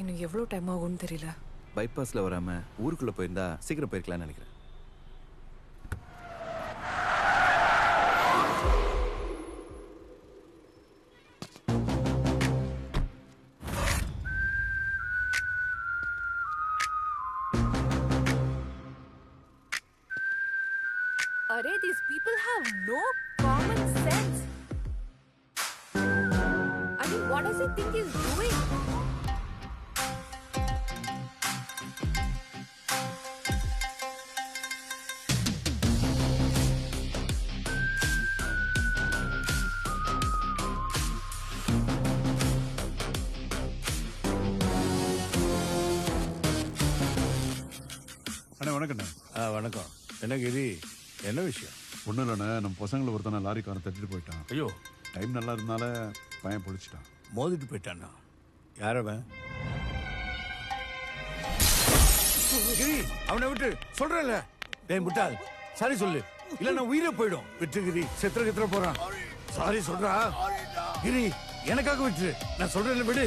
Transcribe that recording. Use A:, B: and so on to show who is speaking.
A: இன்னும் எவ்வளோ டைம் ஆகும்னு தெரியல.
B: பைபாஸ்ல வராம ஊருக்குள்ள போயிருந்தா சீக்கிரம் போயிருக்கலாம்னு நினைக்கிறேன்.
A: Arey, these people have no common sense. I mean, what does he think he's doing?
C: அண்ணா வணக்கண்ணே.
D: வணக்கம். என்ன கிரி, என்ன விஷயம்?
C: ஒன்றும் இல்லைண்ணே, நம்ம பசங்களை ஒருத்தனை லாரிக்காரன் தட்டிட்டு போயிட்டான்.
D: ஐயோ,
C: டைம் நல்லா இருந்தால பையன் பிடிச்சிட்டான்.
D: மோதிட்டு போயிட்டானா? யாரவன்? கிரி, அவனை விட்டு சொல்றேன்ல. டேய் முட்டாள், சாரி சொல்லு, இல்ல நான் உயிரே போயிடும். விட்டு கிரி, செத்துற போறான். சாரி சொல்றா கிரி, எனக்காக விட்டு. நான் சொல்றேன்ல, விடு.